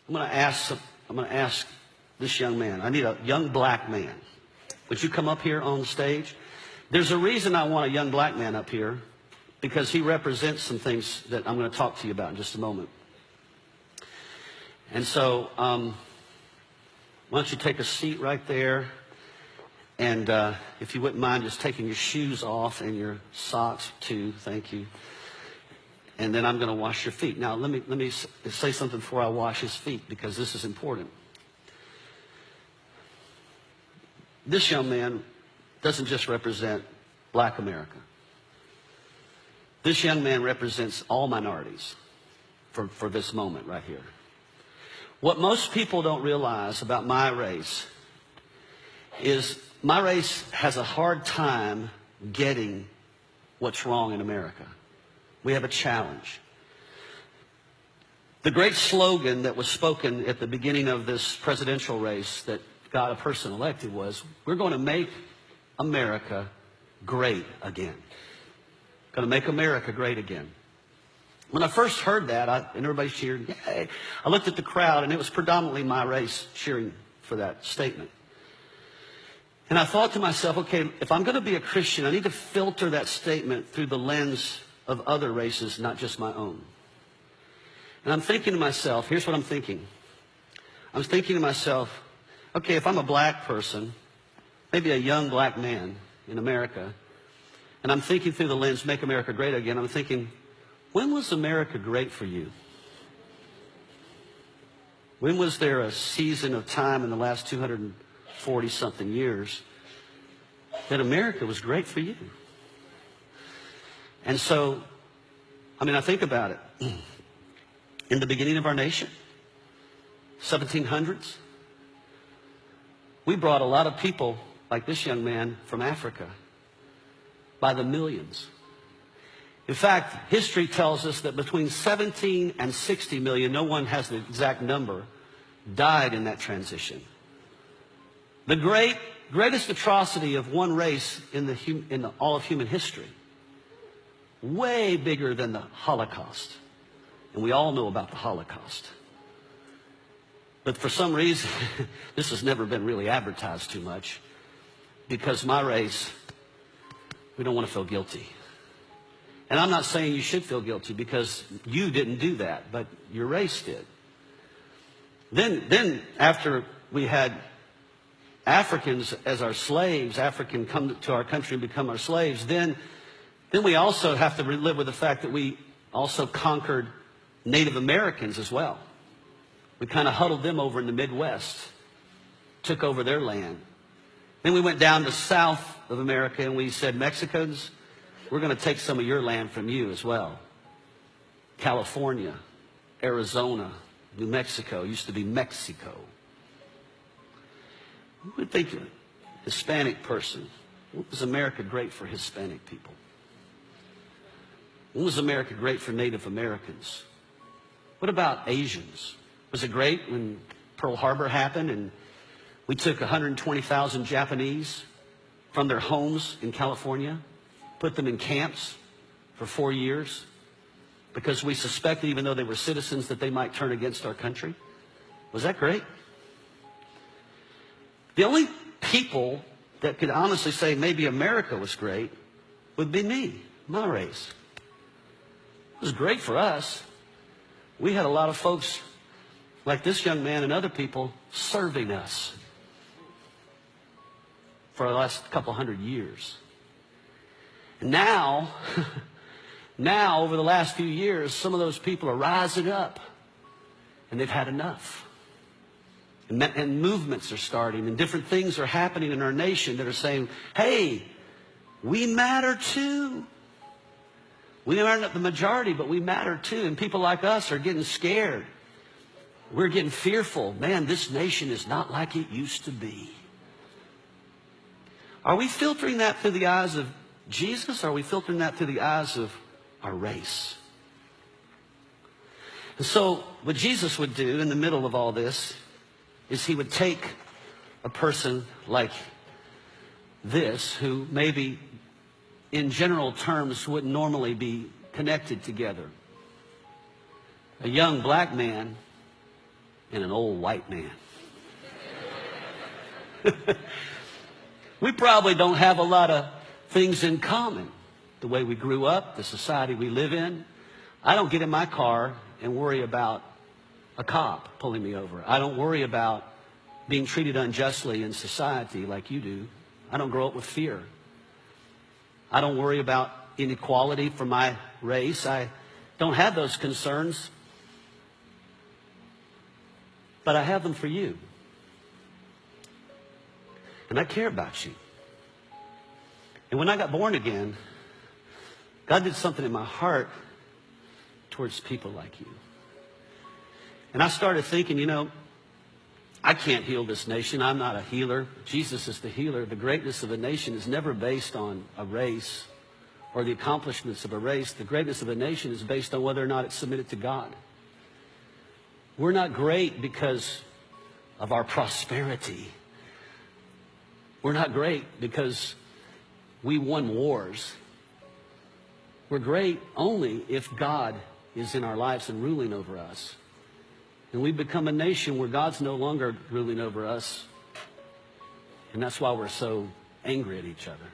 I'm going to ask this young man. I need a young black man. Would you come up here on the stage? There's a reason I want a young black man up here, because he represents some things that I'm going to talk to you about in just a moment. And so, why don't you take a seat right there? And if you wouldn't mind just taking your shoes off and your socks too, thank you. And then I'm going to wash your feet. Now, let me say something before I wash his feet, because this is important. This young man doesn't just represent black America. This young man represents all minorities for this moment right here. What most people don't realize about my race is my race has a hard time getting what's wrong in America. We have a challenge. The great slogan that was spoken at the beginning of this presidential race that got a person elected was, we're going to make America great again. Going to make America great again. When I first heard that, and everybody cheered, yay, I looked at the crowd, and it was predominantly my race cheering for that statement. And I thought to myself, okay, if I'm going to be a Christian, I need to filter that statement through the lens of other races, not just my own. And I'm thinking to myself, here's what I'm thinking. I'm thinking to myself, okay, if I'm a black person, maybe a young black man in America, and I'm thinking through the lens, make America great again, I'm thinking, when was America great for you? When was there a season of time in the last 240-something years that America was great for you? And so, I think about it. In the beginning of our nation, 1700s, we brought a lot of people like this young man from Africa by the millions. In fact, history tells us that between 17 and 60 million, no one has the exact number, died in that transition. The greatest atrocity of one race in all of human history. Way bigger than the Holocaust. And we all know about the Holocaust. But for some reason, this has never been really advertised too much, because my race, we don't want to feel guilty. And I'm not saying you should feel guilty, because you didn't do that, but your race did. Then after we had Africans as our slaves, African come to our country and become our slaves, then we also have to live with the fact that we also conquered Native Americans as well. We kind of huddled them over in the Midwest, took over their land. Then we went down to south of America and we said, Mexicans, we're going to take some of your land from you as well. California, Arizona, New Mexico, used to be Mexico. Who would think a Hispanic person? What was America great for Hispanic people? When was America great for Native Americans? What about Asians? Was it great when Pearl Harbor happened and we took 120,000 Japanese from their homes in California, put them in camps for 4 years because we suspected, even though they were citizens, that they might turn against our country? Was that great? The only people that could honestly say maybe America was great would be me, my race. It was great for us. We had a lot of folks like this young man and other people serving us for the last couple hundred years. And now, over the last few years, some of those people are rising up and they've had enough. And movements are starting and different things are happening in our nation that are saying, hey, we matter too. We aren't the majority, but we matter too. And people like us are getting scared. We're getting fearful. Man, this nation is not like it used to be. Are we filtering that through the eyes of Jesus, or are we filtering that through the eyes of our race? And so what Jesus would do in the middle of all this is he would take a person like this, who maybe in general terms wouldn't normally be connected together. A young black man and an old white man. We probably don't have a lot of things in common. The way we grew up, the society we live in. I don't get in my car and worry about a cop pulling me over. I don't worry about being treated unjustly in society like you do. I don't grow up with fear. I don't worry about inequality for my race. I don't have those concerns. But I have them for you. And I care about you. And when I got born again, God did something in my heart towards people like you. And I started thinking, you know, I can't heal this nation. I'm not a healer. Jesus is the healer. The greatness of a nation is never based on a race or the accomplishments of a race. The greatness of a nation is based on whether or not it's submitted to God. We're not great because of our prosperity. We're not great because we won wars. We're great only if God is in our lives and ruling over us. And we become a nation where God's no longer ruling over us. And that's why we're so angry at each other.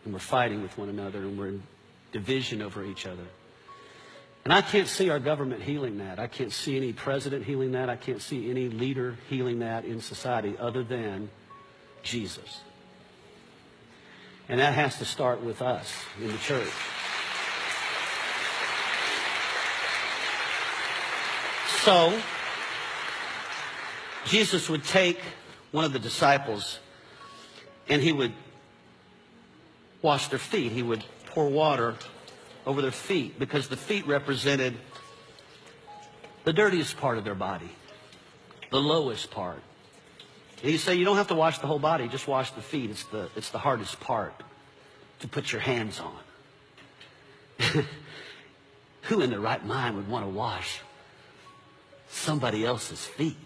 And we're fighting with one another, and we're in division over each other. And I can't see our government healing that. I can't see any president healing that. I can't see any leader healing that in society other than Jesus. And that has to start with us in the church. So, Jesus would take one of the disciples and he would wash their feet. He would pour water over their feet because the feet represented the dirtiest part of their body, the lowest part. And you say, you don't have to wash the whole body, just wash the feet. It's the hardest part to put your hands on. Who in their right mind would want to wash somebody else's feet?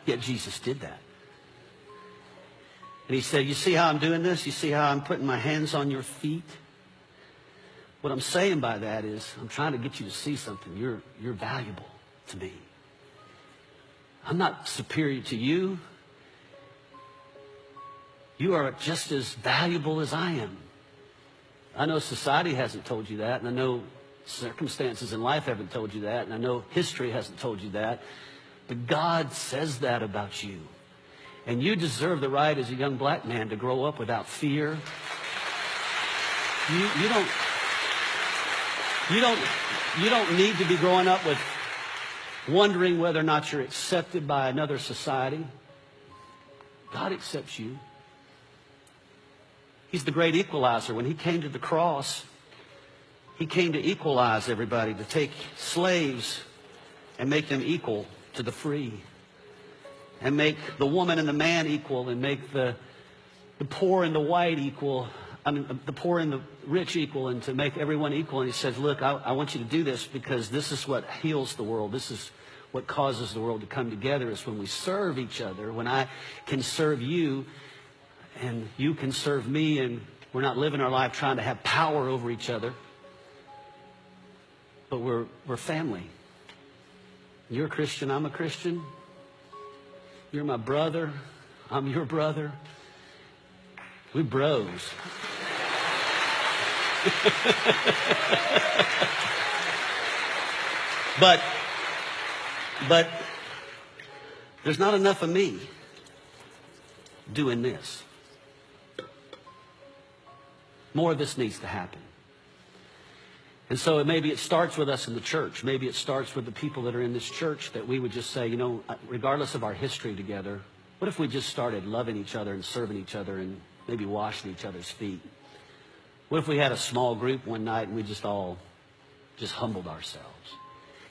Yet Jesus did that. And he said, you see how I'm doing this? You see how I'm putting my hands on your feet? What I'm saying by that is I'm trying to get you to see something. You're valuable to me. I'm not superior to you. You are just as valuable as I am. I know society hasn't told you that, and I know circumstances in life haven't told you that, and I know history hasn't told you that, but God says that about you. And you deserve the right as a young black man to grow up without fear. You don't need to be growing up with wondering whether or not you're accepted by another society. God accepts you. He's the great equalizer. When he came to the cross, he came to equalize everybody, to take slaves and make them equal to the free, and make the woman and the man equal, and make the poor and the white equal, the poor and the rich equal, and to make everyone equal. And he says, look, I want you to do this because this is what heals the world. This is what causes the world to come together, is when we serve each other, when I can serve you and you can serve me, and we're not living our life trying to have power over each other, but we're family. You're a Christian, I'm a Christian. You're my brother, I'm your brother. We bros. But there's not enough of me doing this. More of this needs to happen. And so maybe it starts with us in the church. Maybe it starts with the people that are in this church, that we would just say, you know, regardless of our history together, what if we just started loving each other and serving each other and maybe washing each other's feet? What if we had a small group one night and we just all just humbled ourselves,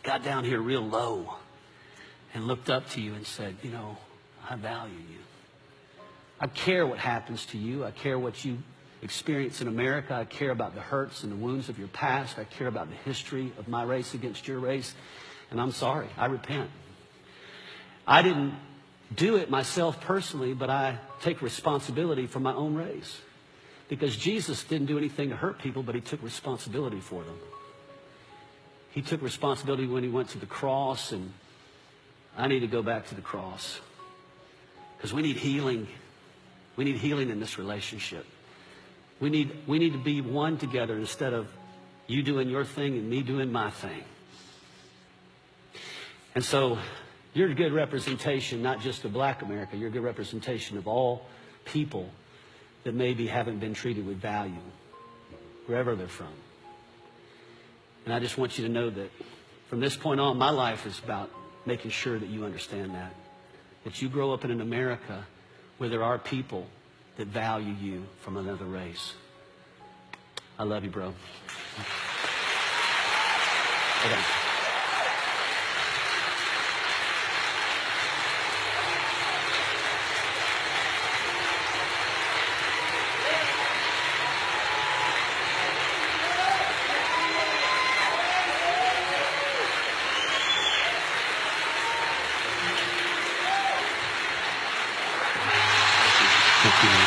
got down here real low and looked up to you and said, you know, I value you. I care what happens to you. I care what you experience in America. I care about the hurts and the wounds of your past. I care about the history of my race against your race. And I'm sorry. I repent. I didn't do it myself personally, but I take responsibility for my own race. Because Jesus didn't do anything to hurt people, but he took responsibility for them. He took responsibility when he went to the cross, and I need to go back to the cross. Because we need healing. We need healing in this relationship. We need to be one together instead of you doing your thing and me doing my thing. And so you're a good representation, not just of Black America. You're a good representation of all people that maybe haven't been treated with value, wherever they're from. And I just want you to know that from this point on, my life is about making sure that you understand that you grow up in an America where there are people that value you from another race. I love you, bro. Okay. Thank you.